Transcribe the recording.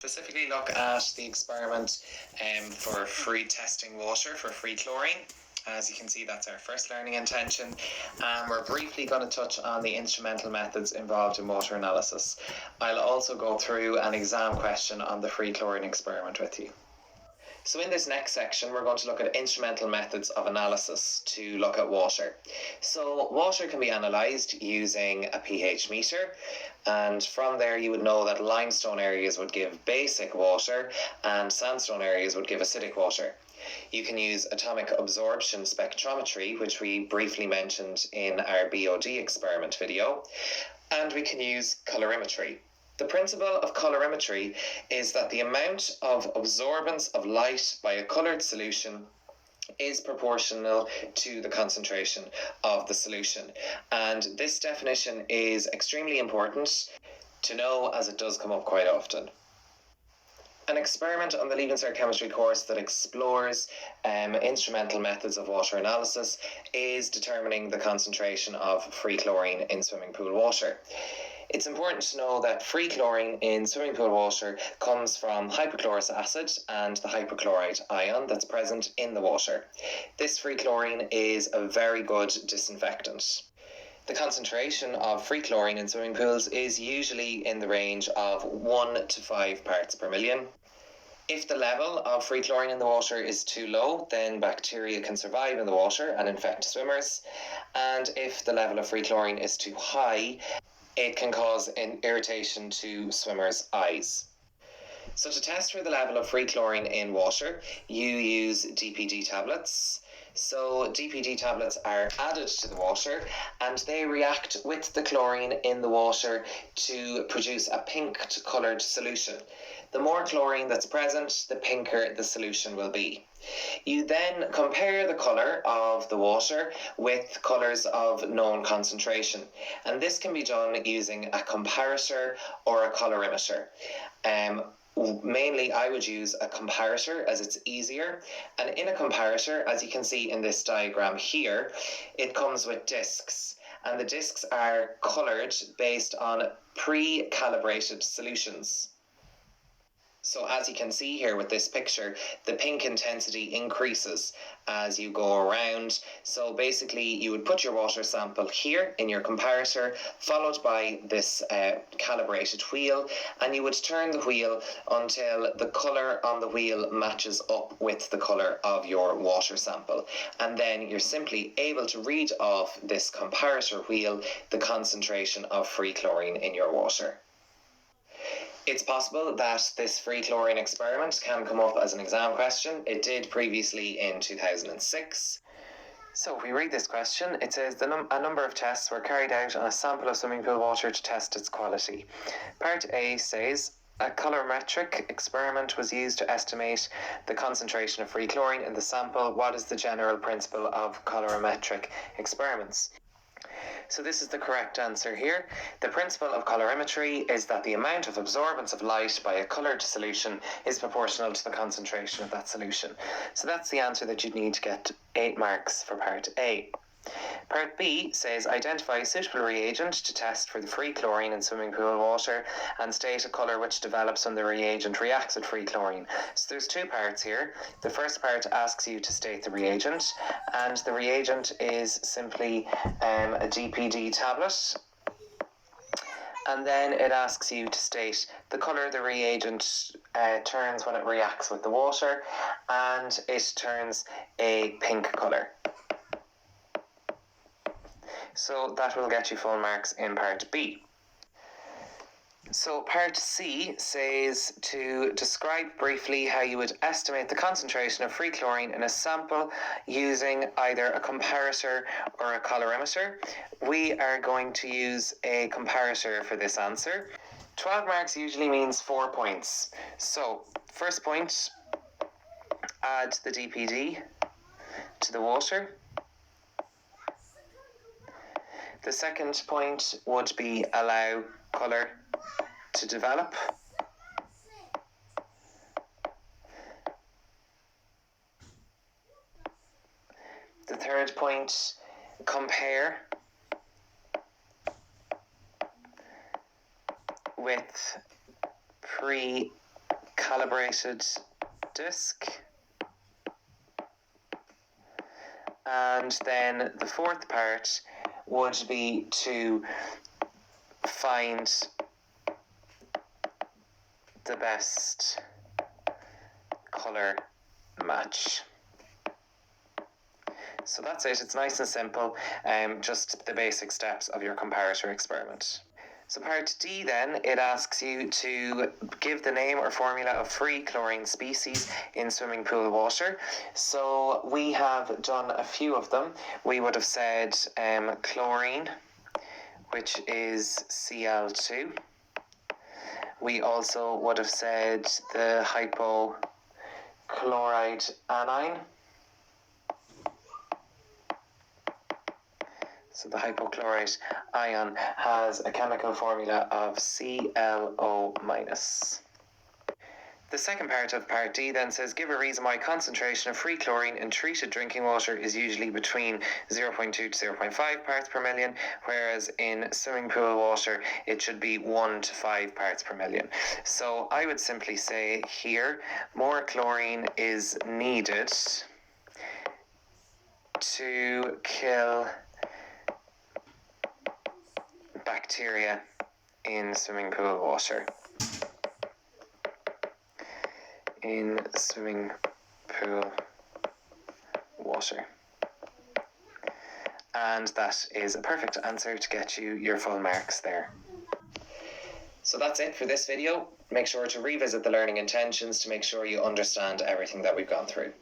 Specifically look at the experiment for free testing water for free chlorine. As you can see, that's our first learning intention, and we're briefly going to touch on the instrumental methods involved in water analysis. I'll also go through an exam question on the free chlorine experiment with you. So in this next section, we're going to look at instrumental methods of analysis to look at water. So water can be analysed using a pH meter, and from there you would know that limestone areas would give basic water and sandstone areas would give acidic water. You can use atomic absorption spectrometry, which we briefly mentioned in our BOD experiment video, and we can use colorimetry. The principle of colorimetry is that the amount of absorbance of light by a coloured solution is proportional to the concentration of the solution. And this definition is extremely important to know, as it does come up quite often. An experiment on the Leaving Cert Chemistry course that explores instrumental methods of water analysis is determining the concentration of free chlorine in swimming pool water. It's important to know that free chlorine in swimming pool water comes from hypochlorous acid and the hypochlorite ion that's present in the water. This free chlorine is a very good disinfectant. The concentration of free chlorine in swimming pools is usually in the range of 1 to 5 parts per million. If the level of free chlorine in the water is too low, then bacteria can survive in the water and infect swimmers. And if the level of free chlorine is too high, it can cause an irritation to swimmers' eyes. So to test for the level of free chlorine in water, you use DPD tablets. So DPD tablets are added to the water and they react with the chlorine in the water to produce a pink coloured solution. The more chlorine that's present, the pinker the solution will be. You then compare the colour of the water with colours of known concentration, and this can be done using a comparator or a colorimeter. Mainly I would use a comparator as it's easier, and in a comparator, as you can see in this diagram here, it comes with discs, and the discs are coloured based on pre-calibrated solutions. So as you can see here with this picture, the pink intensity increases as you go around. So basically you would put your water sample here in your comparator, followed by this calibrated wheel, and you would turn the wheel until the colour on the wheel matches up with the colour of your water sample. And then you're simply able to read off this comparator wheel the concentration of free chlorine in your water. It's possible that this free chlorine experiment can come up as an exam question. It did previously in 2006. So if we read this question, it says a number of tests were carried out on a sample of swimming pool water to test its quality. Part A says a colorimetric experiment was used to estimate the concentration of free chlorine in the sample. What is the general principle of colorimetric experiments? So this is the correct answer here. The principle of colorimetry is that the amount of absorbance of light by a coloured solution is proportional to the concentration of that solution. So that's the answer that you'd need to get 8 marks for part A. Part B says identify a suitable reagent to test for the free chlorine in swimming pool water and state a colour which develops when the reagent reacts with free chlorine. So there's 2 parts here. The first part asks you to state the reagent, and the reagent is simply a DPD tablet. And then it asks you to state the colour the reagent turns when it reacts with the water, and it turns a pink colour. So that will get you full marks in part B. So part C says to describe briefly how you would estimate the concentration of free chlorine in a sample using either a comparator or a colorimeter. We are going to use a comparator for this answer. 12 marks usually means 4 points. So first point, add the DPD to the water. The second point would be allow colour to develop. The third point, compare with pre calibrated disc. And then the fourth part would be to find the best colour match. So that's it, it's nice and simple, just the basic steps of your comparator experiment. So part D then, it asks you to give the name or formula of free chlorine species in swimming pool water. So we have done a few of them. We would have said chlorine, which is Cl2. We also would have said the hypochlorite anion. So the hypochlorite ion has a chemical formula of ClO-. The second part of part D then says, give a reason why concentration of free chlorine in treated drinking water is usually between 0.2 to 0.5 parts per million, whereas in swimming pool water it should be 1 to 5 parts per million. So I would simply say here, more chlorine is needed to kill bacteria in swimming pool water. In swimming pool water. And that is a perfect answer to get you your full marks there. So that's it for this video. Make sure to revisit the learning intentions to make sure you understand everything that we've gone through.